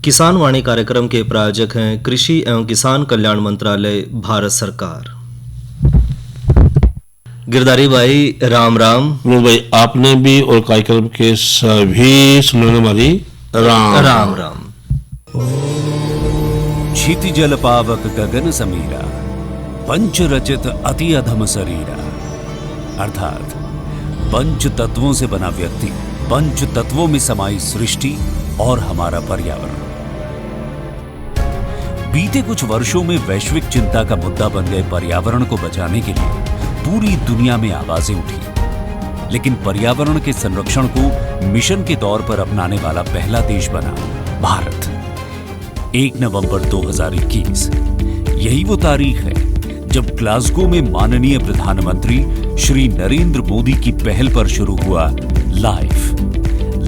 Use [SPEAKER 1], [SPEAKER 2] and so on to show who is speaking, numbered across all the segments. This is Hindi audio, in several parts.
[SPEAKER 1] किसान वाणी कार्यक्रम के प्रायोजक हैं कृषि एवं किसान कल्याण मंत्रालय, भारत सरकार। गिरधारी भाई राम राम।
[SPEAKER 2] भाई आपने भी और कार्यक्रम के सभी सुनने वाली राम
[SPEAKER 1] राम राम।
[SPEAKER 3] क्षिति जल पावक गगन समीरा, पंच रचित अति अधम शरीरा। अर्थात पंच तत्वों से बना व्यक्ति, पंच तत्वों में समाई सृष्टि और हमारा पर्यावरण। बीते कुछ वर्षों में वैश्विक चिंता का मुद्दा बन गए पर्यावरण को बचाने के लिए पूरी दुनिया में आवाजें उठी, लेकिन पर्यावरण के संरक्षण को मिशन के तौर पर अपनाने वाला पहला देश बना भारत। 1 नवंबर 2021 यही वो तारीख है जब ग्लासगो में माननीय प्रधानमंत्री श्री नरेंद्र मोदी की पहल पर शुरू हुआ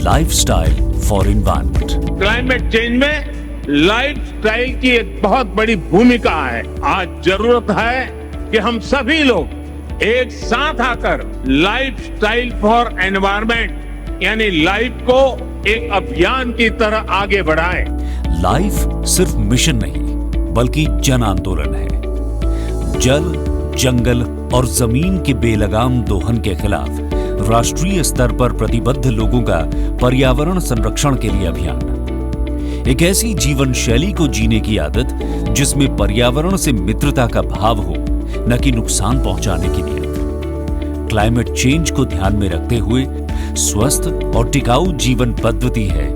[SPEAKER 3] lifestyle for environment.
[SPEAKER 4] Climate change में लाइफस्टाइल की एक बहुत बड़ी भूमिका है। आज जरूरत है कि हम सभी लोग एक साथ आकर लाइफस्टाइल फॉर एनवायरनमेंट यानी लाइफ को एक अभियान की तरह आगे बढ़ाएं।
[SPEAKER 3] लाइफ सिर्फ मिशन नहीं बल्कि जन आंदोलन है। जल, जंगल और जमीन के बेलगाम दोहन के खिलाफ राष्ट्रीय स्तर पर प्रतिबद्ध लोगों का पर्यावरण संरक्षण के लिए अभियान। एक ऐसी जीवन शैली को जीने की आदत जिसमें पर्यावरण से मित्रता का भाव हो, न कि नुकसान पहुंचाने की नीयत। क्लाइमेट चेंज को ध्यान में रखते हुए स्वस्थ और टिकाऊ जीवन पद्धति है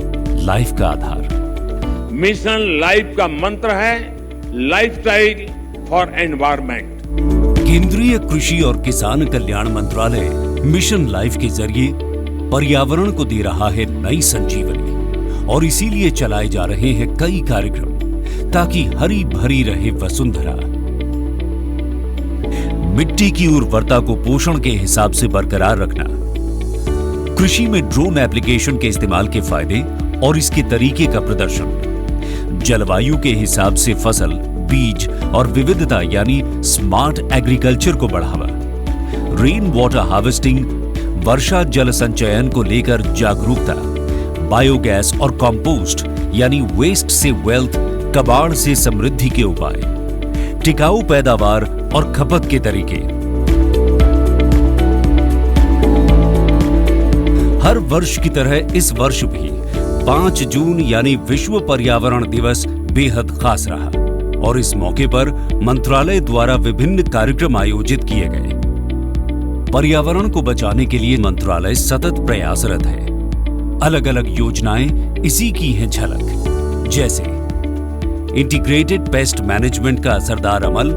[SPEAKER 3] लाइफ का आधार।
[SPEAKER 4] मिशन लाइफ का मंत्र है लाइफस्टाइल फॉर एनवायरनमेंट।
[SPEAKER 3] केंद्रीय कृषि और किसान कल्याण मंत्रालय मिशन लाइफ के जरिए पर्यावरण को दे रहा है नई संजीवनी, और इसीलिए चलाए जा रहे हैं कई कार्यक्रम ताकि हरी भरी रहे वसुंधरा। मिट्टी की उर्वरता को पोषण के हिसाब से बरकरार रखना, कृषि में ड्रोन एप्लीकेशन के इस्तेमाल के फायदे और इसके तरीके का प्रदर्शन, जलवायु के हिसाब से फसल, बीज और विविधता यानी स्मार्ट एग्रीकल्चर को बढ़ावा, रेन वाटर हार्वेस्टिंग, वर्षा जल संचयन को लेकर जागरूकता, बायोगैस और कंपोस्ट यानी वेस्ट से वेल्थ, कबाड़ से समृद्धि के उपाय, टिकाऊ पैदावार और खपत के तरीके। हर वर्ष की तरह इस वर्ष भी 5 जून यानी विश्व पर्यावरण दिवस बेहद खास रहा, और इस मौके पर मंत्रालय द्वारा विभिन्न कार्यक्रम आयोजित किए गए। पर्यावरण को बचाने के लिए मंत्रालय सतत प्रयासरत है। अलग अलग योजनाएं इसी की हैं झलक, जैसे इंटीग्रेटेड पेस्ट मैनेजमेंट का असरदार अमल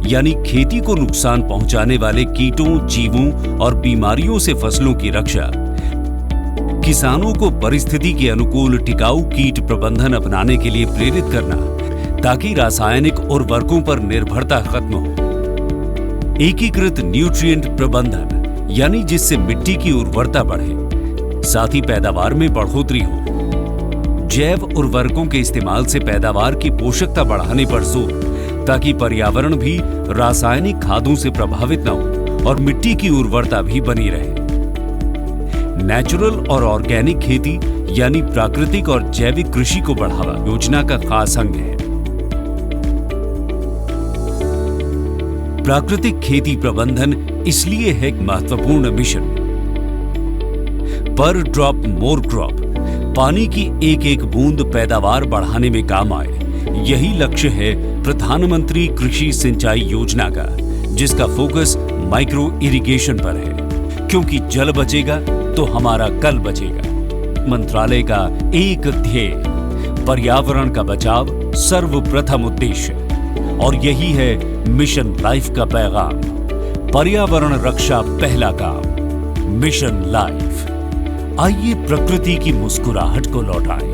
[SPEAKER 3] यानी खेती को नुकसान पहुंचाने वाले कीटों, जीवों और बीमारियों से फसलों की रक्षा, किसानों को परिस्थिति के अनुकूल टिकाऊ कीट प्रबंधन अपनाने के लिए प्रेरित करना ताकि रासायनिक उर्वरकों पर निर्भरता खत्म हो, एकीकृत न्यूट्रिएंट प्रबंधन यानी जिससे मिट्टी की उर्वरता बढ़े, साथ ही पैदावार में बढ़ोतरी हो, जैव उर्वरकों के इस्तेमाल से पैदावार की पोषकता बढ़ाने पर जोर ताकि पर्यावरण भी रासायनिक खादों से प्रभावित न हो और मिट्टी की उर्वरता भी बनी रहे। नेचुरल और ऑर्गेनिक खेती यानी प्राकृतिक और जैविक कृषि को बढ़ावा योजना का खास अंग है। प्राकृतिक खेती प्रबंधन इसलिए है एक महत्वपूर्ण मिशन। पर ड्रॉप मोर क्रॉप, पानी की एक एक बूंद पैदावार बढ़ाने में काम आए, यही लक्ष्य है प्रधानमंत्री कृषि सिंचाई योजना का, जिसका फोकस माइक्रो इरिगेशन पर है, क्योंकि जल बचेगा तो हमारा कल बचेगा। मंत्रालय का एक ध्येय पर्यावरण का बचाव सर्वप्रथम उद्देश्य, और यही है मिशन लाइफ का पैगाम। पर्यावरण रक्षा पहला काम, मिशन लाइफ। आइए प्रकृति की मुस्कुराहट को लौटाएं।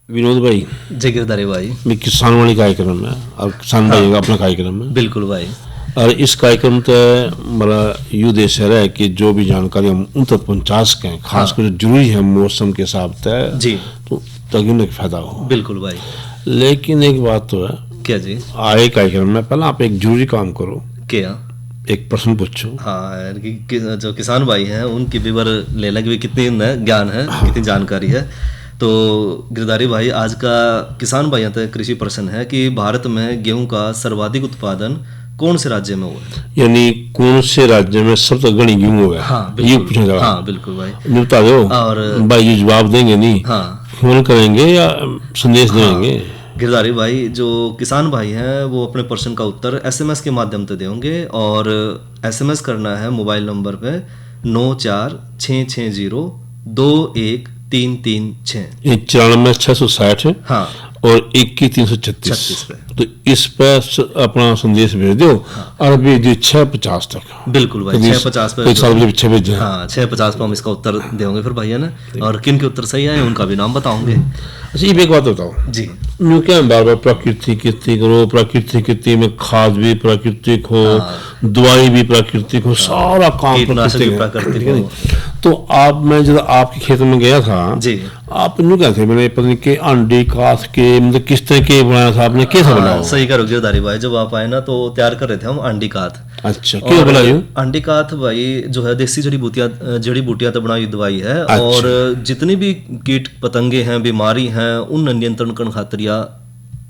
[SPEAKER 2] विनोद भाई,
[SPEAKER 1] जय गिरधारी भाई।
[SPEAKER 2] मैं किसान वाणी कार्यक्रम में और किसान भाई का अपना कार्यक्रम में
[SPEAKER 1] बिल्कुल भाई।
[SPEAKER 2] और इस कार्यक्रम तक मेरा यू देश है कि जो भी जानकारी हम उन तक पहुँचा सकें, खासकर जरूरी है मौसम के हिसाब से
[SPEAKER 1] जी,
[SPEAKER 2] तो तक फायदा हो।
[SPEAKER 1] बिल्कुल भाई।
[SPEAKER 2] लेकिन एक बात तो है,
[SPEAKER 1] क्या जी?
[SPEAKER 2] आए कार्यक्रम में पहले आप एक जरूरी काम करो,
[SPEAKER 1] क्या?
[SPEAKER 2] एक प्रश्न पूछो।
[SPEAKER 1] हाँ यार, जो किसान भाई हैं उनकी विवर ले लें कि भाई कितनी ज्ञान है, कितनी जानकारी है। तो गिरधारी भाई, आज का किसान भाइयों तक कृषि प्रश्न है कि भारत में गेहूं का सर्वाधिक उत्पादन कौन से राज्य में हुआ है?
[SPEAKER 2] यानी कौन से राज्य में सबसे घनी गेहूं हुआ है?
[SPEAKER 1] हाँ
[SPEAKER 2] ये
[SPEAKER 1] बिल्कुल,
[SPEAKER 2] पूछना चाह रहा हूं।
[SPEAKER 1] हाँ बिल्कुल भाई।
[SPEAKER 2] ये बता दो।
[SPEAKER 1] और
[SPEAKER 2] भाई ये जवाब देंगे नहीं,
[SPEAKER 1] हाँ
[SPEAKER 2] फोन करेंगे या संदेश देंगे?
[SPEAKER 1] गिरधारी भाई, जो किसान भाई हैं वो अपने प्रश्न का उत्तर एसएमएस के माध्यम से देंगे, और एसएमएस करना है मोबाइल नंबर पे 9466021336।
[SPEAKER 2] ये 94,660 है
[SPEAKER 1] हाँ
[SPEAKER 2] और 21,336
[SPEAKER 1] पे।
[SPEAKER 2] तो इस पर अपना संदेश भेज दो। और भेज दिए 6:50 तक।
[SPEAKER 1] बिल्कुल भाई, 6:50 पे।
[SPEAKER 2] एक साल पीछे भेजे।
[SPEAKER 1] हाँ 6:50 पे हम इसका उत्तर देंगे फिर भैया ने, और किन के उत्तर सही आए उनका भी नाम बताओगे।
[SPEAKER 2] अच्छा, ये एक बात बताओ
[SPEAKER 1] जी।
[SPEAKER 2] यूँ क्या बार बार प्रकृति खेती करो, प्रकृति खेती में खाद भी प्राकृतिक हो, दवाई भी प्राकृतिक हो, सारा काम
[SPEAKER 1] कीटनाशक भी
[SPEAKER 2] प्राकृतिक
[SPEAKER 1] प्राकृतिक
[SPEAKER 2] है।
[SPEAKER 1] हो।
[SPEAKER 2] तो आप, मैं जब आपके खेत में गया था
[SPEAKER 1] जी।
[SPEAKER 2] आप यूँ क्या थे, मैंने पता नहीं के अंडे काट के, मतलब किस तरह के बनाया था आपने, कैसा बनाया?
[SPEAKER 1] सही करो गिरधारी भाई, जब आप आए ना तो तैयार कर रहे थे हम अंडी काथ।
[SPEAKER 2] अच्छा, क्यों बनाई?
[SPEAKER 1] अंडी काथ भाई जो है देसी जड़ी बूटियां तो बनाई दवाई है।
[SPEAKER 2] अच्छा।
[SPEAKER 1] और जितनी भी कीट पतंगे हैं, बीमारी हैं, उन नियंत्रण करने खातिर या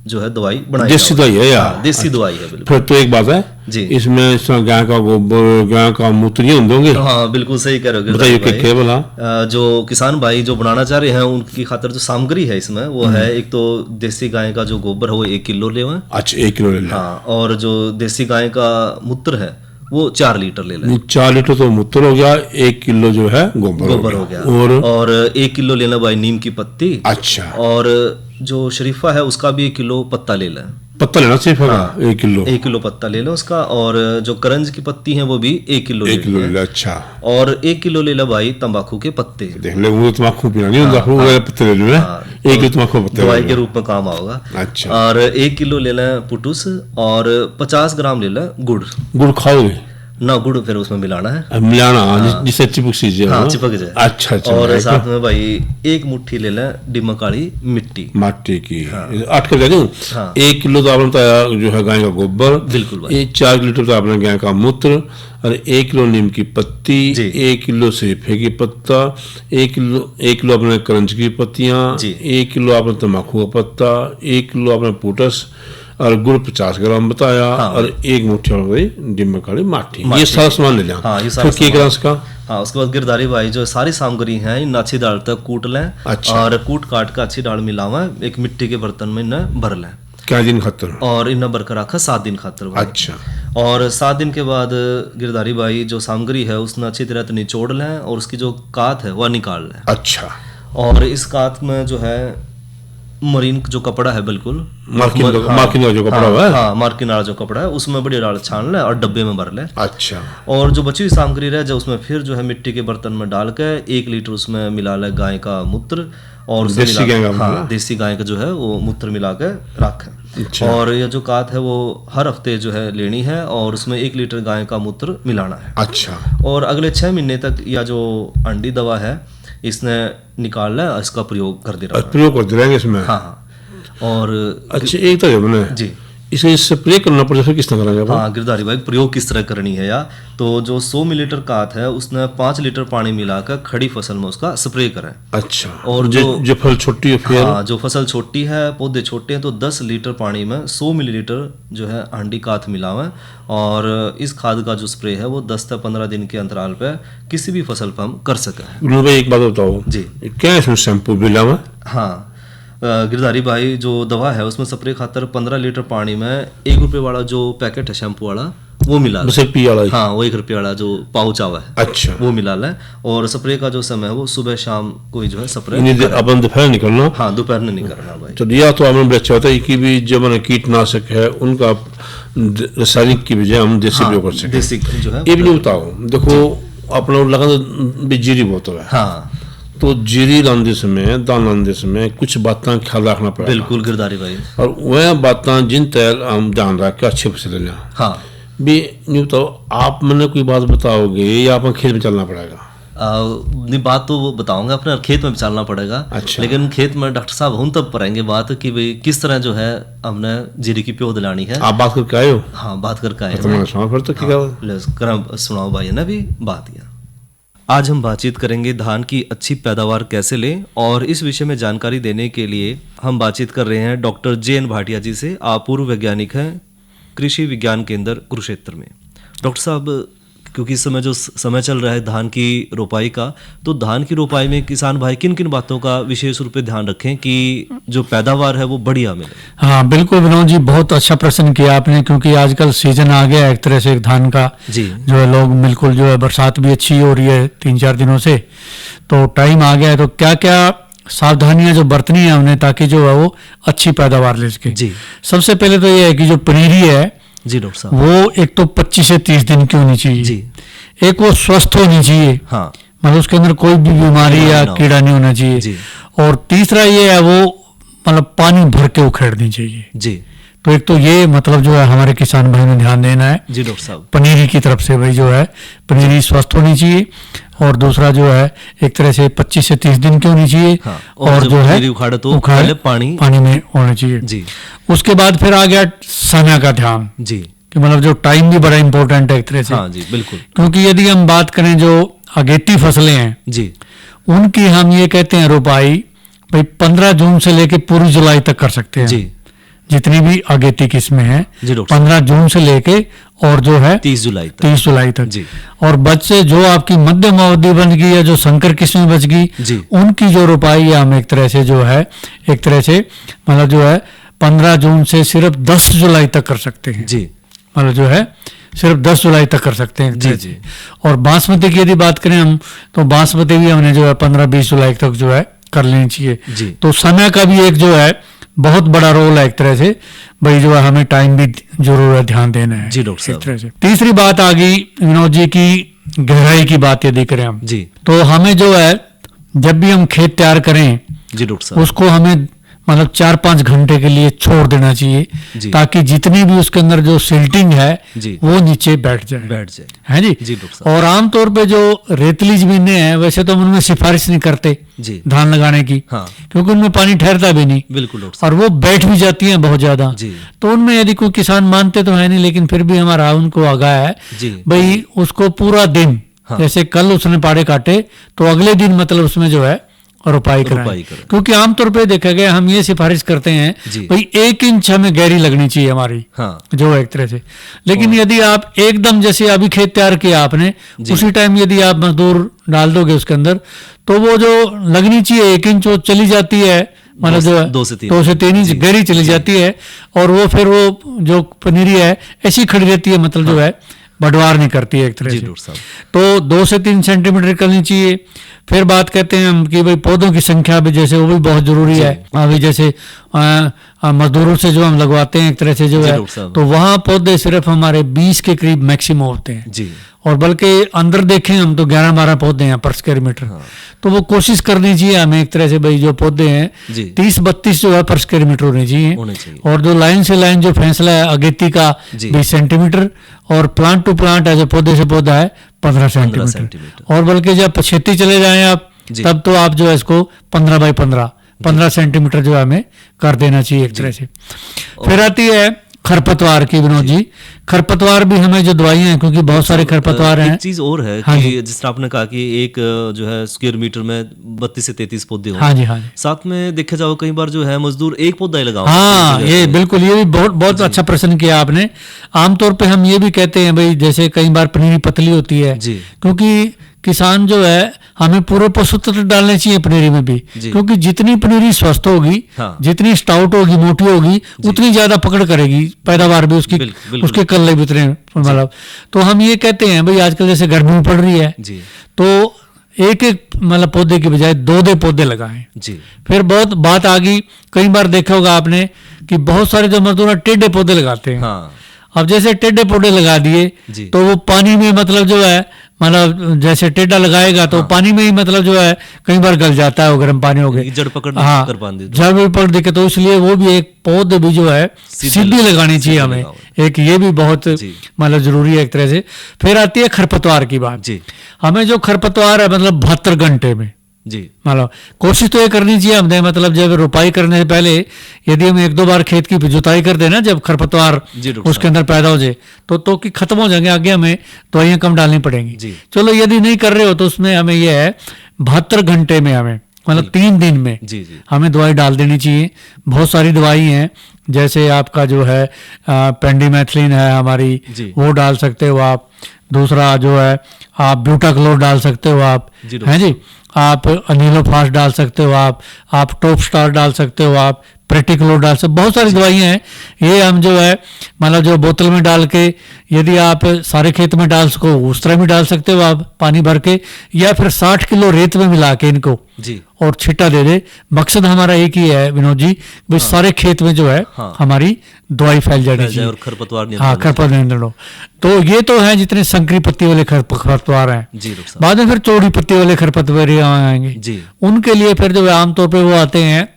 [SPEAKER 1] जो है दवाई बनाई
[SPEAKER 2] देसी दवाई है यार?
[SPEAKER 1] देसी दवाई है बिल्कुल।
[SPEAKER 2] फिर तो एक बात है
[SPEAKER 1] जी।
[SPEAKER 2] इसमें इस गाय का गोबर, गाय का मूत्र ये होंगे।
[SPEAKER 1] हाँ बिल्कुल सही कह रहे हो
[SPEAKER 2] बताइए
[SPEAKER 1] गिरधारी
[SPEAKER 2] क्या
[SPEAKER 1] भाई।
[SPEAKER 2] बोला?
[SPEAKER 1] जो किसान भाई जो बनाना चाह रहे हैं उनकी खातिर जो सामग्री है इसमें वो है, एक तो देसी गाय का जो गोबर है वो 1 किलो ले आए।
[SPEAKER 2] अच्छा, 1 किलो ले लें।
[SPEAKER 1] हाँ, और जो देसी गाय का मूत्र है वो 4 लीटर ले लें।
[SPEAKER 2] 4 लीटर तो मूत्र हो गया, 1 किलो जो है गोबर
[SPEAKER 1] हो गया।
[SPEAKER 2] और
[SPEAKER 1] 1 किलो लेना भाई नीम की पत्ती।
[SPEAKER 2] अच्छा,
[SPEAKER 1] और जो शरीफा है उसका भी 1 किलो पत्ता ले लें।
[SPEAKER 2] पत्ता लेना सिर्फ 1 किलो।
[SPEAKER 1] 1 किलो पत्ता ले लो उसका। और जो करंज की पत्ती है वो भी 1 किलो
[SPEAKER 2] 1 किलो ले
[SPEAKER 1] ले
[SPEAKER 2] ले। अच्छा,
[SPEAKER 1] और 1 किलो ले लो भाई तंबाकू के पत्ते।
[SPEAKER 2] देख ले, वो तम्बाकू पीना नहीं होता, वो वाले पत्ते ले लो। 1 किलो तम्बाकू पत्ते
[SPEAKER 1] दवाई के रूप में काम आओगा।
[SPEAKER 2] अच्छा।
[SPEAKER 1] और 1 किलो ले लें पुटुस, और 50 ग्राम ले लें गुड़।
[SPEAKER 2] गुड़ खाओगे
[SPEAKER 1] ना, गुड़ फिर उसमें मिलाना है,
[SPEAKER 2] मिलाना, जिससे चिपक सी जाए।
[SPEAKER 1] हाँ चिपक जाए।
[SPEAKER 2] अच्छा अच्छा।
[SPEAKER 1] और साथ में भाई 1 मुट्ठी ले लें डिमा काली मिट्टी।
[SPEAKER 2] माटी की 8 कर दूं।
[SPEAKER 1] हाँ।
[SPEAKER 2] 1 किलो तो आपने बताया जो है गाय का गोबर।
[SPEAKER 1] बिल्कुल भाई।
[SPEAKER 2] 4 लीटर तो आपने गाय का मूत्र, और 1 किलो नीम की पत्ती,
[SPEAKER 1] जी।
[SPEAKER 2] 1 किलो शरीफे की पत्ता, 1 किलो अपने करंज की पत्तियां,
[SPEAKER 1] जी।
[SPEAKER 2] 1 किलो आपने तम्बाकू का पत्ता, 1 किलो आपने पोटस, और गुड़ 50 ग्राम बताया।
[SPEAKER 1] हाँ।
[SPEAKER 2] और 1 मुट्ठी और गई डिम्बा काली माटी।
[SPEAKER 1] माटी।
[SPEAKER 2] ये सारा सामान ले लिया।
[SPEAKER 1] हाँ, ये सारा
[SPEAKER 2] फिर क्या करा उसका?
[SPEAKER 1] हाँ, उसके बाद गिरधारी भाई जो सारी सामग्री है इन अच्छी दाल तक कूट लें।
[SPEAKER 2] अच्छा।
[SPEAKER 1] और कूट काट कर अच्छी दाल मिलावा, एक मिट्टी के बर्तन में इन्हें भर लें।
[SPEAKER 2] क्या दिन खातर?
[SPEAKER 1] और इन्हें भर कर रखा 7 दिन खातर भाई।
[SPEAKER 2] अच्छा।
[SPEAKER 1] और 7 दिन के बाद गिरधारी भाई जो सामग्री है उसने अच्छी तरह से निचोड़ लें, और उसकी जो कात है वह निकाल लें।
[SPEAKER 2] अच्छा,
[SPEAKER 1] और इस कात में जो है मरीन जो कपड़ा है बिल्कुल
[SPEAKER 2] मार्किन का जो कपड़ा
[SPEAKER 1] हाँ,
[SPEAKER 2] है।
[SPEAKER 1] हाँ मार्किन वाला जो कपड़ा है उसमें बड़ी दाल छान ले और डब्बे में भर ले।
[SPEAKER 2] अच्छा।
[SPEAKER 1] और जो बची हुई सामग्री रहे जो उसमें फिर जो है मिट्टी के बर्तन में डाल के 1 लीटर उसमें मिला ले गाय का मूत्र, और उसमें
[SPEAKER 2] देसी गाय का
[SPEAKER 1] हाँ देसी गाय का जो है वो मूत्र मिला के रखें।
[SPEAKER 2] अच्छा।
[SPEAKER 1] और ये जो कात है वो हर हफ्ते जो है लेनी है, और उसमें 1 लीटर गाय का मूत्र मिलाना है।
[SPEAKER 2] अच्छा।
[SPEAKER 1] और अगले 6 महीने तक या जो अंडी दवा है इसने निकाल ले, इसका प्रयोग कर देना।
[SPEAKER 2] प्रयोग करते रहेंगे इसमें।
[SPEAKER 1] हाँ हाँ। और
[SPEAKER 2] अच्छा, एक तो मैंने
[SPEAKER 1] जी
[SPEAKER 2] इसे स्प्रे करना पड़ता है, फिर किस तरह करेंगे?
[SPEAKER 1] हाँ गिरधारी भाई, प्रयोग किस तरह करनी है या तो जो 100 मिलीलीटर कात है उसने 5 लीटर पानी मिलाकर खड़ी फसल में उसका स्प्रे करें।
[SPEAKER 2] अच्छा।
[SPEAKER 1] और
[SPEAKER 2] जो फल छोटी है फिर?
[SPEAKER 1] हाँ, जो फसल छोटी है, पौधे छोटे हैं, तो 10 लीटर पानी में 100 मिलीलीटर जो है हांडी काथ मिलावें। और इस खाद का जो स्प्रे है वो 10 से 15 दिन के अंतराल पे किसी भी फसल पर हम कर सकें।
[SPEAKER 2] भाई एक बात बताओ
[SPEAKER 1] जी।
[SPEAKER 2] क्या इसमें शैम्पू भी लावा?
[SPEAKER 1] हाँ गिरधारी भाई, जो दवा है उसमें स्प्रे खातर 15 लीटर पानी में 1 रुपये वाला जो पैकेट है शैम्पू वाला वो मिला लें।
[SPEAKER 2] बस एक पी वाला ही?
[SPEAKER 1] हाँ, वो 1 रुपये वाला जो पाउच आवा है
[SPEAKER 2] अच्छा,
[SPEAKER 1] वो मिला लें। और स्प्रे का जो समय है वो सुबह शाम कोई जो है स्प्रे
[SPEAKER 2] अपन दोपहर निकलना।
[SPEAKER 1] हाँ, दोपहर में नहीं करना भाई।
[SPEAKER 2] तो दिया तो हमें अच्छा होता है कि भी जो मैंने कीटनाशक है उनका रासायनिक की बजाय हम देसी प्रयोग कर सकें।
[SPEAKER 1] देसी जो है
[SPEAKER 2] ये भी नहीं बताओ, देखो अपना लगा तो जीरी बहुत है।
[SPEAKER 1] हाँ,
[SPEAKER 2] तो जीरी लाने समय दाल लाने समय कुछ बातें ख्याल रखना पड़ेगा।
[SPEAKER 1] बिल्कुल गिरधारी भाई।
[SPEAKER 2] और वह बातें जिन तैयार हम ध्यान रख के अच्छे फसल लें।
[SPEAKER 1] हाँ
[SPEAKER 2] भी नहीं बताओ, आप मैंने कोई बात बताओगे या अपन खेत में चलना पड़ेगा?
[SPEAKER 1] नहीं, बात तो वो बताऊंगा, अपने खेत में भी चलना पड़ेगा।
[SPEAKER 2] अच्छा।
[SPEAKER 1] लेकिन खेत में डॉक्टर साहब हम तब करेंगे बात कि भाई किस तरह जो है हमने जीरी की प्योद लानी है।
[SPEAKER 2] आप बात करके आए हो?
[SPEAKER 1] हाँ, बात करके आए
[SPEAKER 2] तो मैंने सुना फिर तो क्या
[SPEAKER 1] सुनाओ भाई ना भी बात है। आज हम बातचीत करेंगे धान की अच्छी पैदावार कैसे लें, और इस विषय में जानकारी देने के लिए हम बातचीत कर रहे हैं डॉक्टर जे.एन. भाटिया जी से। आप पूर्व वैज्ञानिक हैं कृषि विज्ञान केंद्र कुरुक्षेत्र में। डॉक्टर साहब, क्योंकि इस समय जो समय चल रहा है धान की रोपाई का, तो धान की रोपाई में किसान भाई किन किन बातों का विशेष रूप से ध्यान रखें कि जो पैदावार है वो बढ़िया मिले?
[SPEAKER 5] हाँ बिल्कुल विनोद जी, बहुत अच्छा प्रश्न किया आपने, क्योंकि आजकल सीजन आ गया है एक तरह से धान का
[SPEAKER 1] जी।
[SPEAKER 5] जो है लोग बिल्कुल जो है, बरसात भी अच्छी हो रही है 3-4 दिनों से, तो टाइम आ गया है। तो क्या क्या सावधानियां जो बरतनी है हमने ताकि जो है वो अच्छी पैदावार ले सके।
[SPEAKER 1] जी।
[SPEAKER 5] सबसे पहले तो ये है कि जो पनीरी है
[SPEAKER 1] जी डॉक्टर साहब,
[SPEAKER 5] वो एक तो 25 से 30 दिन की होनी चाहिए
[SPEAKER 1] जी।
[SPEAKER 5] एक वो स्वस्थ होनी चाहिए,
[SPEAKER 1] हाँ,
[SPEAKER 5] मतलब उसके अंदर कोई भी बीमारी या कीड़ा नहीं होना चाहिए।
[SPEAKER 1] जी।
[SPEAKER 5] और तीसरा ये है वो मतलब पानी भर के उखेड़नी चाहिए।
[SPEAKER 1] जी
[SPEAKER 5] तो एक तो ये मतलब जो है हमारे किसान भाई ने ध्यान देना है
[SPEAKER 1] जी डॉक्टर साहब,
[SPEAKER 5] पनीरी की तरफ से, भाई जो है पनीरी स्वस्थ होनी चाहिए। और दूसरा जो है एक तरह से 25 से 30 दिन की होनी चाहिए।
[SPEAKER 1] हाँ,
[SPEAKER 5] और जो है
[SPEAKER 1] पनीरी उखाड़े तो पहले पानी
[SPEAKER 5] में होना चाहिए।
[SPEAKER 1] जी।
[SPEAKER 5] उसके बाद फिर आ गया समय का ध्यान,
[SPEAKER 1] जी।
[SPEAKER 5] कि मतलब जो टाइम भी बड़ा इंपॉर्टेंट है एक तरह से।
[SPEAKER 1] हाँ जी, बिल्कुल।
[SPEAKER 5] क्योंकि यदि हम बात करें जो अगेती फसलें हैं
[SPEAKER 1] जी।
[SPEAKER 5] उनकी हम ये कहते हैं रोपाई भाई 15 जून से लेके पूरी जुलाई तक कर सकते हैं।
[SPEAKER 1] जी।
[SPEAKER 5] जितनी भी अगेती किस्में हैं
[SPEAKER 1] जी डॉक्टर
[SPEAKER 5] 15 जून से लेके और जो है
[SPEAKER 1] 30 जुलाई तक।
[SPEAKER 5] 30 जुलाई तक।
[SPEAKER 1] जी।
[SPEAKER 5] और बच से जो आपकी मध्यम अवधि बच गई या जो संकर किस्में बच गई,
[SPEAKER 1] जी।
[SPEAKER 5] उनकी जो रोपाई है हम एक तरह से जो है एक तरह से मतलब जो है 15 जून से सिर्फ 10 जुलाई तक कर सकते हैं।
[SPEAKER 1] जी।
[SPEAKER 5] मतलब जो है सिर्फ 10 जुलाई तक कर सकते हैं।
[SPEAKER 1] जी, जी।
[SPEAKER 5] और बासमती की यदि बात करें हम, तो बासमती भी हमने जो है 15-20 जुलाई तक जो है कर लेनी चाहिए।
[SPEAKER 1] जी।
[SPEAKER 5] तो समय का भी एक जो है बहुत बड़ा रोल है एक तरह से, भाई जो है हमें टाइम भी जरूर है ध्यान देना है।
[SPEAKER 1] जी डॉक्टर साहब।
[SPEAKER 5] एक तरह से तीसरी बात आ गई विनोद जी की गहराई की बात यदि करें हम,
[SPEAKER 1] जी।
[SPEAKER 5] तो हमें जो है जब भी हम खेत तैयार करें
[SPEAKER 1] जी डॉक्टर साहब,
[SPEAKER 5] उसको हमें मतलब 4-5 घंटे के लिए छोड़ देना चाहिए,
[SPEAKER 1] जी।
[SPEAKER 5] ताकि जितनी भी उसके अंदर जो सिल्टिंग है
[SPEAKER 1] जी।
[SPEAKER 5] वो नीचे बैठ जाए है जी।
[SPEAKER 1] जी डॉक्टर साहब।
[SPEAKER 5] और आमतौर पे जो रेतली जमीनें हैं वैसे तो हम उनमें सिफारिश नहीं करते
[SPEAKER 1] जी।
[SPEAKER 5] धान लगाने की,
[SPEAKER 1] हाँ।
[SPEAKER 5] क्योंकि उनमें पानी ठहरता भी नहीं,
[SPEAKER 1] बिल्कुल डॉक्टर साहब।
[SPEAKER 5] और वो बैठ भी जाती हैं बहुत ज्यादा।
[SPEAKER 1] जी।
[SPEAKER 5] तो उनमें यदि कोई किसान मानते तो है नहीं, लेकिन फिर भी हमारा उनको आगाह है
[SPEAKER 1] जी।
[SPEAKER 5] भाई उसको पूरा दिन,
[SPEAKER 1] हाँ।
[SPEAKER 5] जैसे कल उसने पाड़े काटे तो अगले दिन मतलब उसमें जो है रोपाई कराएं।
[SPEAKER 1] कराएं।
[SPEAKER 5] क्योंकि आमतौर पे देखा गया हम ये सिफारिश करते हैं
[SPEAKER 1] जी।
[SPEAKER 5] भाई 1 इंच हमें गहरी लगनी चाहिए हमारी,
[SPEAKER 1] हाँ।
[SPEAKER 5] जो है एक तरह से। लेकिन यदि आप एकदम जैसे अभी खेत तैयार किया आपने, उसी टाइम यदि आप मजदूर डाल दोगे उसके अंदर, तो वो जो लगनी चाहिए 1 इंच वो चली जाती है, मतलब जो है
[SPEAKER 1] 2
[SPEAKER 5] से 3 इंच गहरी चली जाती है, और वो फिर वो जो पनीरी है ऐसी खड़ी रहती है, मतलब जो है बढ़वार नहीं करती है एक तरह
[SPEAKER 1] जी
[SPEAKER 5] से।
[SPEAKER 1] डॉक्टर साहब।
[SPEAKER 5] तो 2 से 3 सेंटीमीटर करनी चाहिए। फिर बात कहते हैं हम कि भाई पौधों की संख्या भी जैसे वो भी बहुत जरूरी है। अभी जैसे मजदूरों से जो हम लगवाते हैं एक तरह से जो
[SPEAKER 1] जी
[SPEAKER 5] है,
[SPEAKER 1] डॉक्टर साहब।
[SPEAKER 5] तो वहाँ पौधे सिर्फ हमारे 20 के करीब मैक्सिमम होते हैं।
[SPEAKER 1] जी।
[SPEAKER 5] और बल्कि अंदर देखें हम तो 11-12 पौधे हैं पर स्क्वायर मीटर। तो वो कोशिश करनी चाहिए हमें एक तरह से भाई जो पौधे हैं
[SPEAKER 1] जी।
[SPEAKER 5] 30-32 जो है पर स्क्वायर मीटर होने चाहिए। और जो लाइन से लाइन जो फैसला है अगेती का 20 सेंटीमीटर, और प्लांट टू प्लांट है जो पौधे से पौधा है 15 सेंटीमीटर। और बल्कि जब पछेती चले जाएं आप, तब तो आप जो है इसको 15 सेंटीमीटर जो है हमें कर देना चाहिए एक तरह से। फिर आती है खरपतवार की विनोद जी। खरपतवार भी हमें जो दवाइयां हैं, क्योंकि बहुत सारे खरपतवार हैं।
[SPEAKER 1] एक चीज और है
[SPEAKER 5] हाँ
[SPEAKER 1] कि जिस तरह आपने कहा कि एक जो है स्क्वायर मीटर में 32 से 33 पौधे हों।
[SPEAKER 5] हाँ जी, हाँ जी।
[SPEAKER 1] साथ में देखा जाओ कई बार जो है मजदूर एक पौधा ही लगाओ।
[SPEAKER 5] हाँ, ये बिल्कुल, ये भी बहुत अच्छा प्रश्न किया आपने। आमतौर पे हम ये भी कहते हैं भाई जैसे कई बार पनीरी पतली होती है,
[SPEAKER 1] जी।
[SPEAKER 5] क्योंकि किसान जो है हमें पूरे पशु तत्व डालने चाहिए पनीरी में भी, क्योंकि जितनी पनीरी स्वस्थ होगी,
[SPEAKER 1] हाँ।
[SPEAKER 5] जितनी स्टाउट होगी, मोटी होगी, उतनी ज्यादा पकड़ करेगी, पैदावार भी उसकी, उसके कल्ले भी उतने मतलब। तो हम ये कहते हैं भाई आजकल जैसे गर्मी पड़ रही है, तो एक मतलब पौधे की बजाय 2 पौधे लगाएं।
[SPEAKER 1] जी।
[SPEAKER 5] फिर बहुत बात आ गई, कई बार देखा होगा आपने कि बहुत सारे जो मजदूर टेढ़े पौधे लगाते हैं।
[SPEAKER 1] हाँ।
[SPEAKER 5] अब जैसे टेढ़े पौधे लगा दिए तो वो पानी में मतलब जो है मतलब जैसे टेढ़ा लगाएगा तो पानी में ही मतलब जो है कई बार गल जाता है, वो गर्म पानी हो गया,
[SPEAKER 1] जड़ पकड़
[SPEAKER 5] हाँ,
[SPEAKER 1] कर पानी
[SPEAKER 5] जड़ भी पकड़ देखे। तो इसलिए वो भी एक पौधे भी जो है सीधी लगानी चाहिए हमें एक ये भी बहुत मतलब जरूरी है एक तरह से। फिर आती है खरपतवार की बात
[SPEAKER 1] जी।
[SPEAKER 5] हमें जो खरपतवार है मतलब 72 घंटे में
[SPEAKER 1] जी
[SPEAKER 5] मतलब कोशिश तो ये करनी चाहिए हमने, मतलब जब रुपाई करने से पहले यदि हम 1-2 बार खेत की जुताई कर देना, जब खरपतवार उसके अंदर पैदा हो जाए तो कि खत्म हो जाएंगे, आगे हमें दवाइयाँ कम डालनी पड़ेंगी। चलो यदि नहीं कर रहे हो तो उसमें हमें यह है 72 घंटे में हमें मतलब 3 दिन में हमें दवाई डाल देनी चाहिए। बहुत सारी दवाई हैं, जैसे आपका जो है पेंडिमेथिलिन है हमारी, वो डाल सकते हो आप। दूसरा जो है आप ब्यूटाक्लोर डाल सकते हो आप, हैं जी। आप अनिलोफास्ट डाल सकते हो आप टॉप स्टार डाल सकते हो आप, प्रेटिक्लोर डाल सकते हो। बहुत सारी दवाइयाँ हैं, ये हम जो है मतलब जो बोतल में डाल के यदि आप सारे खेत में डाल सको उस तरह भी डाल सकते हो आप पानी भर के, या फिर 60 किलो रेत में मिला के इनको और छिट्टा दे दे। मकसद हमारा एक ही है विनोद जी, भाई सारे खेत में जो है हमारी दवाई फैल जानी चाहिए और खरपतवार नियंत्रण हो। तो ये तो है जितने संकरी पत्ती वाले खरपतवार हैं। बाद में फिर चौड़ी पत्ती वाले खरपतवार आएंगे, उनके लिए फिर जो आमतौर पर वो आते हैं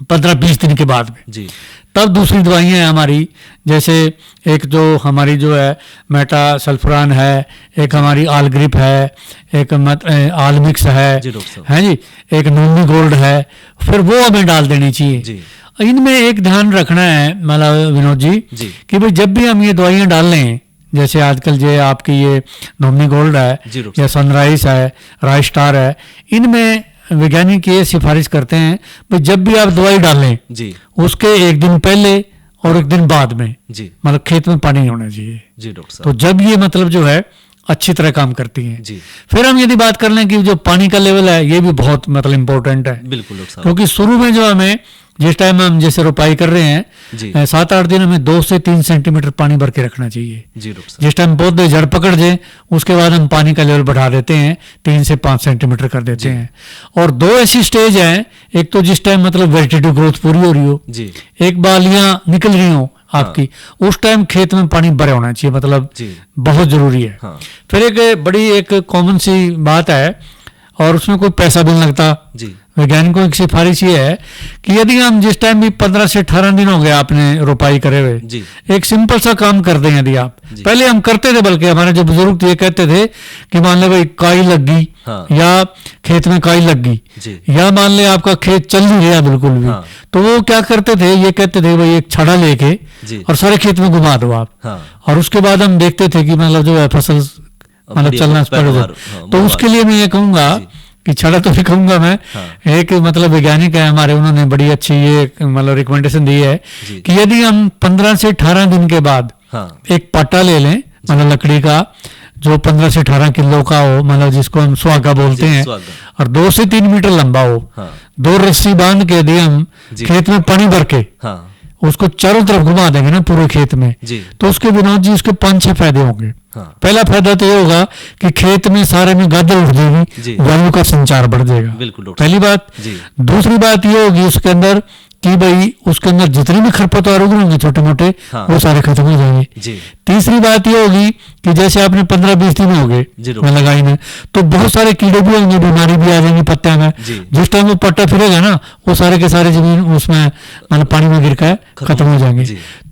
[SPEAKER 5] 15-20 दिन के बाद में। तब दूसरी दवाइयाँ हैं हमारी, जैसे एक जो हमारी जो है मेटा सल्फरान है, एक हमारी आलग्रिप है, एक आलमिक्स है जी, एक नोमी गोल्ड है, फिर वो हमें डाल देनी चाहिए। इनमें एक ध्यान रखना है मतलब विनोद जी कि भाई जब भी हम ये दवाइयाँ डाल लें, जैसे आजकल जो आपकी ये नोमी गोल्ड है या सनराइज है, राइस स्टार है, इनमें वैज्ञानिक ये सिफारिश करते हैं भाई जब भी आप दवाई डालें उसके 1 दिन पहले और 1 दिन बाद में मतलब खेत में पानी होना चाहिए। तो जब ये मतलब जो है अच्छी तरह काम करती हैं। फिर हम यदि बात कर लें कि जो पानी का लेवल है ये भी बहुत मतलब इम्पोर्टेंट है, बिल्कुल, क्योंकि शुरू में जो हमें जिस टाइम हम जैसे रोपाई कर रहे हैं 7-8 दिन हमें 2 से 3 सेंटीमीटर पानी भर के रखना चाहिए। जिस टाइम पौधे जड़ पकड़ जाए उसके बाद हम पानी का लेवल बढ़ा देते हैं, 3 से 5 सेंटीमीटर कर देते हैं। और 2 ऐसी स्टेज हैं, एक तो जिस टाइम मतलब वेजिटेटिव ग्रोथ पूरी हो रही हो, एक बालियां निकल रही हो आपकी, उस टाइम खेत में पानी भरे होना चाहिए, मतलब बहुत जरूरी है। फिर एक बड़ी एक कॉमन सी बात है और उसमें कोई पैसा भी नहीं लगता। वैज्ञानिकों की सिफारिश ये है कि यदि हम जिस टाइम भी 15 से 18 दिन हो गए आपने रोपाई करे हुए, एक सिंपल सा काम कर दें यदि आप, पहले हम करते थे, बल्कि हमारे जो बुजुर्ग थे ये कहते थे कि मान ले भाई काई लग गई या खेत में काई लग गई या मान ले आपका खेत चल नहीं रहा बिल्कुल भी, तो वो क्या करते थे, ये कहते थे भाई एक छड़ा लेके और सारे खेत में घुमा दो आप, और उसके बाद हम देखते थे कि मतलब जो है फसल मतलब चलना पड़ेगा। तो उसके लिए मैं ये कहूँगा कि छड़ा तो भी कहूँगा मैं, एक मतलब वैज्ञानिक है हमारे, उन्होंने बड़ी अच्छी ये मतलब रिकमेंडेशन दी है कि यदि हम 15 से 18 दिन के बाद एक पट्टा ले लें मतलब लकड़ी का जो 15 से 18 किलो का हो, मतलब जिसको हम सुहागा बोलते हैं, और 2 से 3 मीटर लंबा हो, 2 रस्सी बांध के यदि हम खेत में पानी भर के उसको चारों तरफ घुमा देंगे ना पूरे खेत में, तो उसके विनोद जी उसके 5-6 फायदे होंगे। पहला फायदा तो ये होगा कि खेत में सारे में गादर उठ जाएगी, वायु का संचार बढ़ जाएगा, पहली बात। दूसरी बात ये होगी उसके अंदर कि भाई उसके अंदर जितने भी खरपतवार उग होंगे छोटे मोटे वो सारे खत्म हो जाएंगे। तीसरी बात ये होगी कि जैसे आपने 15-20 दिन हो गए मैं लगाई में, तो बहुत सारे कीड़े भी होंगे, बीमारी भी आ जाएंगी पत्ते में। जिस टाइम वो पट्टा फिरेगा ना वो सारे के सारे जमीन उसमें मतलब पानी में गिर कर खत्म हो जाएंगे।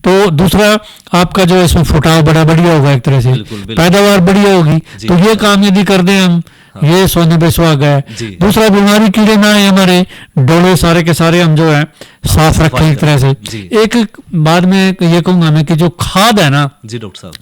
[SPEAKER 5] तो दूसरा आपका जो इसमें फुटाव बड़ा बढ़िया होगा, एक तरह से पैदावार बढ़िया होगी। तो ये काम यदि कर दें हम, ये सोने पे सुहागा है। दूसरा बीमारी कीड़े ना आए हमारे, डोले सारे के सारे हम जो है साफ रखें एक तरह से। एक बाद में ये कहूंगा मैं कि जो खाद है ना जी डॉक्टर साहब,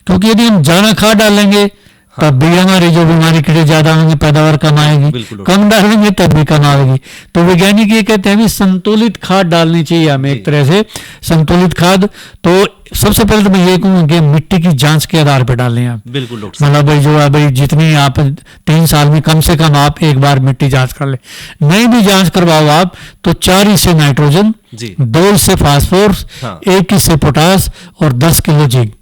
[SPEAKER 5] क्योंकि यदि हम ज्यादा खाद डालेंगे तब भी हमारी जो बीमारी कीड़े ज्यादा होंगे, पैदावार कम आएगी, कम डालेंगे तब भी कम आएगी। तो वैज्ञानिक ये कहते हैं भी संतुलित खाद डालनी चाहिए हमें, एक तरह से संतुलित खाद। तो सबसे पहले तो मैं ये कहूँगा कि मिट्टी की जांच के आधार पर डालें आप, बिल्कुल मतलब भाई जो है भाई जितनी आप 3 साल में कम से कम आप एक बार मिट्टी जांच कर ले। नहीं भी जांच करवाओ आप तो 4 हिस्से नाइट्रोजन, 2 हिस्से फास्फोरस, 1 हिस्से पोटास और 10 किलो जिंक।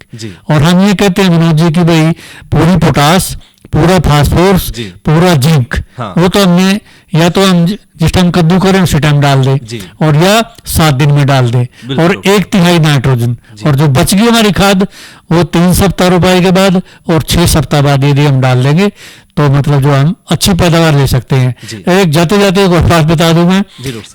[SPEAKER 5] और हम ये कहते हैं विनोद जी की भाई पूरी पोटास, पूरा फास्फोरस, पूरा जिंक वो तो हमने या तो हम जिस टाइम कद्दू करें उसी टाइम डाल दे, और या 7 दिन में डाल दे, और 1/3 नाइट्रोजन, और जो बच गई हमारी खाद वो 3 सप्ताह रोपाई के बाद और 6 सप्ताह बाद यदि हम डाल देंगे तो मतलब जो हम अच्छी पैदावार ले सकते हैं। एक जाते जाते एक और बात बता दूं मैं,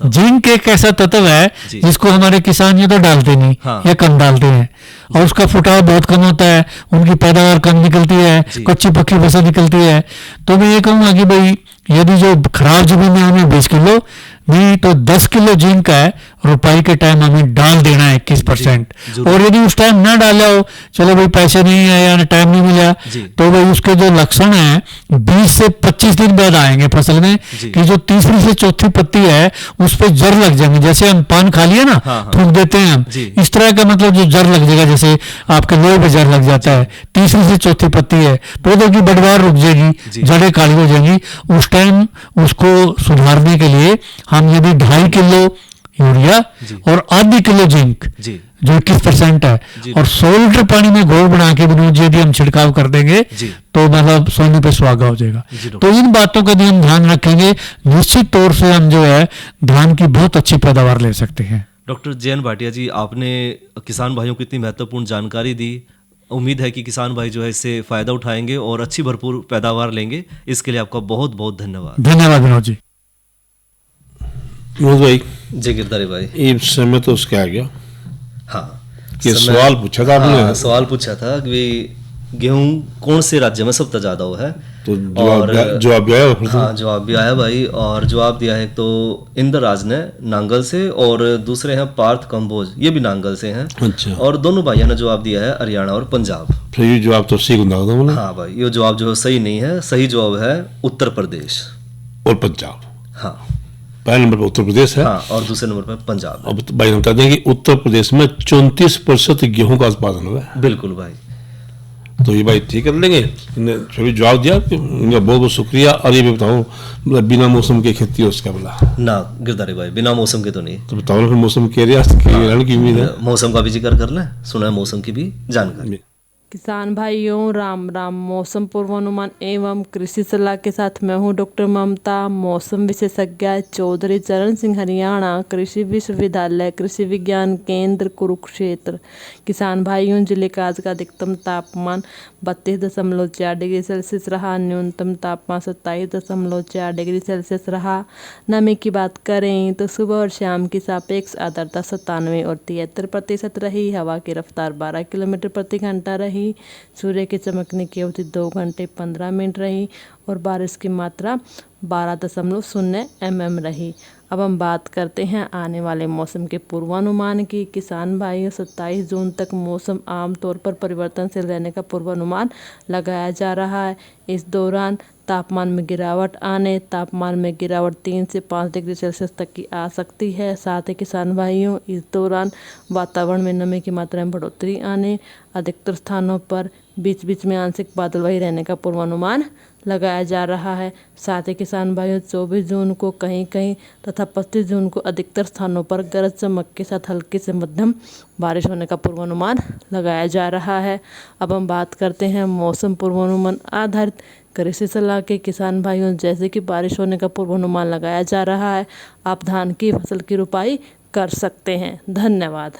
[SPEAKER 5] जिंक एक ऐसा तत्व है जिसको हमारे किसान ये तो डालते नहीं, या कम डालते हैं, और उसका फुटाव बहुत कम होता है, उनकी पैदावार कम निकलती है, कच्ची पक्की फसल निकलती है। तो मैं ये कहूँगा कि भाई यदि जो खराब जमीन में हमें 20 किलो नहीं तो 10 किलो जिंक है, रुपाई के टाइम हमें डाल देना है 21%। और यदि उस टाइम ना डाला हो, चलो भाई पैसे नहीं है या टाइम नहीं मिला, तो भाई उसके जो लक्षण है 20 से 25 दिन बाद आएंगे फसल में, कि जो तीसरी से चौथी पत्ती है उस पर जर लग जाएंगे, जैसे हम पान खा लिया ना, थूक देते हैं हम, इस तरह का मतलब जो जर लग जाएगा, जैसे आपके लोहे पे जर लग जाता है, तीसरी से चौथी पत्ती है, पौधों की बढ़वार रुक जाएगी, जड़ें काली हो जाएंगी। उस टाइम उसको सुधारने के लिए हम यदि 2.5 किलो यूरिया और आधी किलो जिंक जो 21% है, और 100 लीटर पानी में घोल बना के विनोद जी यदि हम छिड़काव कर देंगे तो मतलब सोने पे सुहागा हो जाएगा। तो इन बातों का यदि हम ध्यान रखेंगे, निश्चित तौर से हम जो है धान की बहुत अच्छी पैदावार ले सकते हैं।
[SPEAKER 1] Doctor JN. भाटिया जी, आपने किसान भाइयों को इतनी महत्वपूर्ण जानकारी दी। उम्मीद है कि किसान भाई जो है इससे फायदा उठाएंगे और अच्छी भरपूर पैदावार लेंगे। इसके लिए आपका बहुत बहुत धन्यवाद।
[SPEAKER 5] धन्यवाद विनोद जी।
[SPEAKER 2] विनोद भाई
[SPEAKER 1] जी गिरधारी भाई,
[SPEAKER 2] ये समय तो उसके आ गया।
[SPEAKER 1] हाँ,
[SPEAKER 2] ये सवाल पूछा था आपने।
[SPEAKER 1] हाँ, सवाल पूछा था कि गेहूं कौन से राज्य में सबसे ज्यादा वो है,
[SPEAKER 2] तो जवाब भी आया।
[SPEAKER 1] हाँ, जवाब भी आया भाई। और जवाब दिया है तो इंद्रराज ने नांगल से, और दूसरे हैं पार्थ कंबोज, ये भी नांगल से हैं।
[SPEAKER 2] अच्छा।
[SPEAKER 1] और दोनों भाइयों ने जवाब दिया है हरियाणा और पंजाब।
[SPEAKER 2] फिर ये जवाब तो सही होता है।
[SPEAKER 1] हाँ भाई, ये जवाब जो सही नहीं है, सही जवाब है उत्तर प्रदेश
[SPEAKER 2] और पंजाब।
[SPEAKER 1] हाँ,
[SPEAKER 2] पहले नंबर पर उत्तर प्रदेश है।
[SPEAKER 1] हाँ, और दूसरे नंबर पर पंजाब।
[SPEAKER 2] अब तो भाई बता दें कि उत्तर प्रदेश में 34% गेहूं का उत्पादन हुआ है।
[SPEAKER 1] बिल्कुल भाई।
[SPEAKER 2] तो ये भाई ठीक कर लेंगे, फिर जवाब दिया, इनका बहुत बहुत शुक्रिया। और ये भी बताओ, मतलब बिना मौसम की खेती हो उसका बोला
[SPEAKER 1] ना गिरधारी भाई, बिना मौसम के तो नहीं।
[SPEAKER 2] तो बताओ ना, फिर मौसम के की उम्मीद है।
[SPEAKER 1] मौसम का भी जिक्र कर लें, सुना है मौसम की भी जानकारी।
[SPEAKER 6] किसान भाइयों राम राम। मौसम पूर्वानुमान एवं कृषि सलाह के साथ मैं हूं डॉक्टर ममता, मौसम विशेषज्ञ, चौधरी चरण सिंह, हरियाणा कृषि विश्वविद्यालय कृषि विज्ञान केंद्र कुरुक्षेत्र। किसान भाइयों, जिले का आज का अधिकतम तापमान 32.4 डिग्री सेल्सियस रहा, न्यूनतम तापमान 27.4 डिग्री सेल्सियस रहा। नमी की बात करें तो सुबह और शाम की सापेक्ष आर्द्रता 97 और 73% रही। हवा की रफ्तार 12 किलोमीटर प्रति घंटा रही। सूर्य के चमकने की अवधि 2 घंटे 15 मिनट रही और बारिश की मात्रा 12.0 mm रही। अब हम बात करते हैं आने वाले मौसम के पूर्वानुमान की। किसान भाइयों, 27 जून तक मौसम आमतौर पर परिवर्तनशील रहने का पूर्वानुमान लगाया जा रहा है। इस दौरान तापमान में गिरावट 3 से 5 डिग्री सेल्सियस तक की आ सकती है। साथ ही किसान भाइयों, इस दौरान वातावरण में नमी की मात्रा में बढ़ोतरी आने, अधिकतर स्थानों पर बीच बीच में आंशिक बादलवाही रहने का पूर्वानुमान लगाया जा रहा है। साथ ही किसान भाइयों, 24 जून को कहीं कहीं तथा 25 जून को अधिकतर स्थानों पर गरज चमक के साथ हल्की से मध्यम बारिश होने का पूर्वानुमान लगाया जा रहा है। अब हम बात करते हैं मौसम पूर्वानुमान आधारित कृषि सलाह के। किसान भाइयों, जैसे कि बारिश होने का पूर्वानुमान लगाया जा रहा है, आप धान की फसल की रुपाई कर सकते हैं। धन्यवाद।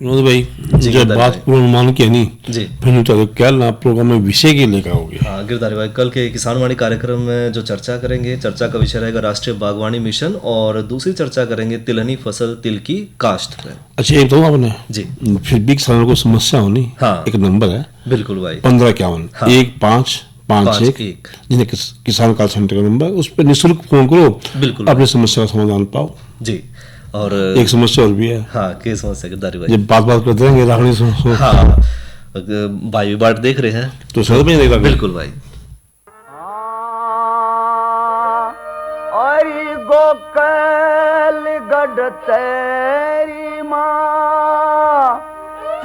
[SPEAKER 2] विनोद भाई, जब बात पूर्वानुमान की है नहीं
[SPEAKER 1] जी,
[SPEAKER 2] फिर तो क्या ना प्रोग्राम में विषय की लेकर आओगे।
[SPEAKER 1] हाँ गिरधारी भाई, कल के किसानवाणी कार्यक्रम में जो चर्चा करेंगे, चर्चा का विषय रहेगा राष्ट्रीय बागवानी मिशन, और दूसरी चर्चा करेंगे तिलहनी फसल तिल की काश्त पे।
[SPEAKER 2] अच्छा, एक बताऊँ आपने
[SPEAKER 1] जी,
[SPEAKER 2] फिर भी किसानों को समस्या होनी।
[SPEAKER 1] हाँ,
[SPEAKER 2] एक नंबर है
[SPEAKER 1] बिल्कुल भाई,
[SPEAKER 2] 1551 1551 जिन्हें किसान कॉल सेंटर का नंबर, उस पर निःशुल्क फोन करो,
[SPEAKER 1] बिल्कुल
[SPEAKER 2] अपनी समस्या का समाधान पाओ
[SPEAKER 1] जी। और
[SPEAKER 2] एक समस्या और भी है।
[SPEAKER 1] हाँ, क्या समस्या गिरधारी भाई?
[SPEAKER 2] जब बात करते रहेंगे राहनी
[SPEAKER 1] हाँ, भाई भी बात देख रहे हैं
[SPEAKER 2] तो समझ में नहीं।
[SPEAKER 1] बिल्कुल भाई।
[SPEAKER 7] और गोकल गढ़ तेरी माँ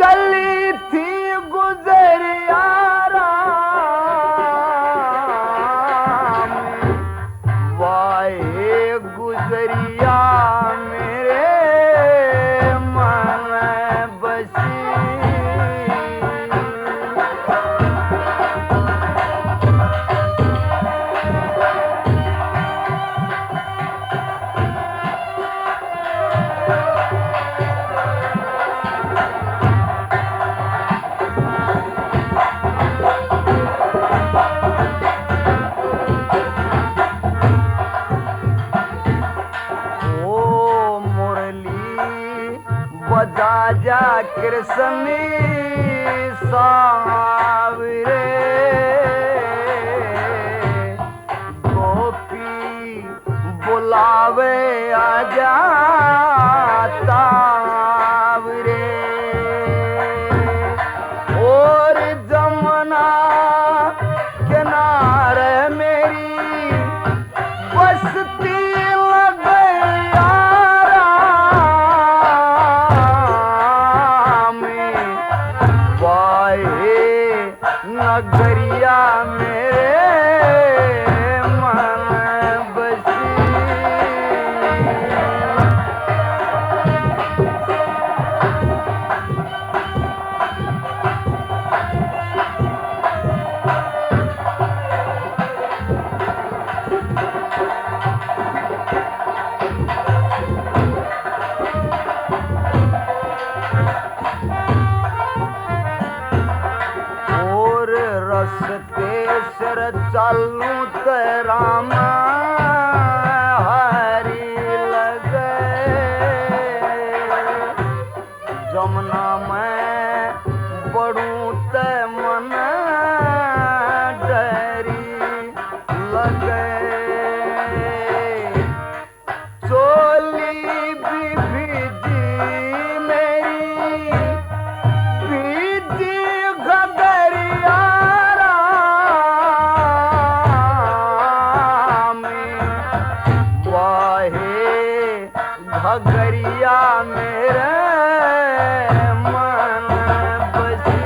[SPEAKER 7] चली थी गुजरिया वाहे गुजरिया सावरे गोपी बुलावे आजा तावरे और जमुना किनारे मेरी बसती लग यारा में वाहे नगरिया मेरे मन बसी और रस्ते सर चलूं तेरा हरी लगे जमुना में बड़ूं ते मन डरी लगे चोली भी भीजी मेरी बीती गदरिया में वाहे घगरिया मेरे मन बसी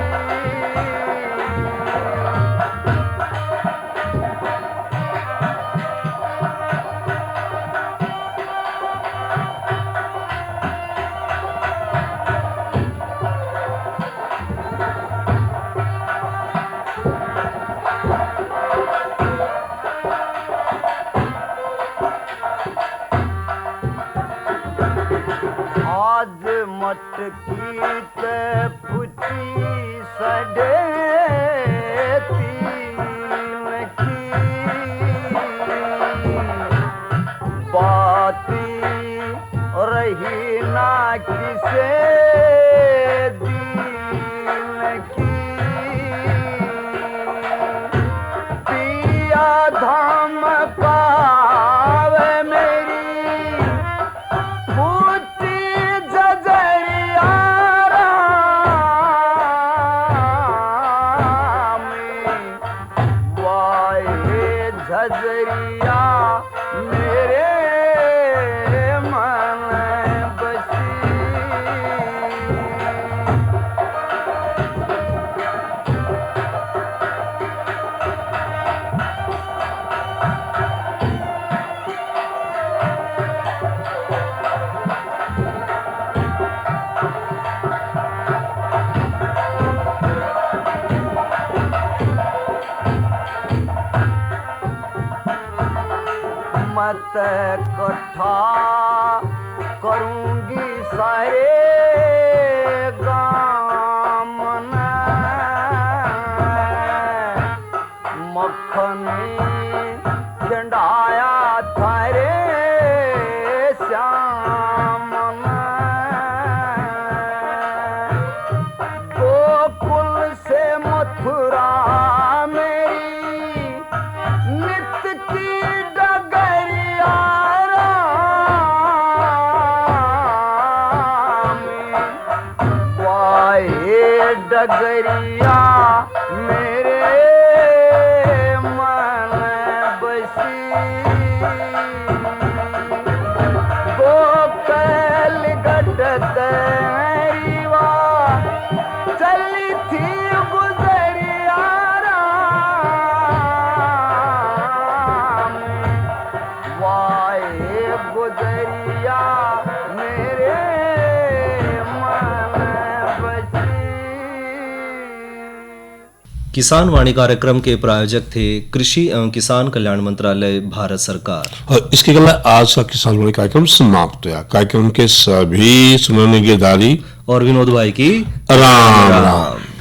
[SPEAKER 7] आज मटकी ते पुची सडे तीन की बाती रही ना किसे दीन की पिया धाम पावे मेरी फूटी जजरिया में वाहे झजरिया मेरे मन बसी मत कथा करूंगी सारे गाम मक्खनी चंडाया थारे श्याम गोकुल से मथुरा मेरी नित्य की डगरिया में वाहे डगरिया मेरे मन बसी गोकल गढ़ रीवा चली थी गुजरिया वाहे गुजरिया मेरे मन बसी।
[SPEAKER 1] किसान वाणी कार्यक्रम के प्रायोजक थे कृषि एवं किसान कल्याण मंत्रालय, भारत सरकार।
[SPEAKER 2] और इसके अलावा आज का किसान वाणी कार्यक्रम समाप्त हुआ। कार्यक्रम के सभी सुनाने की दारी
[SPEAKER 1] और विनोद भाई की
[SPEAKER 2] राम राम।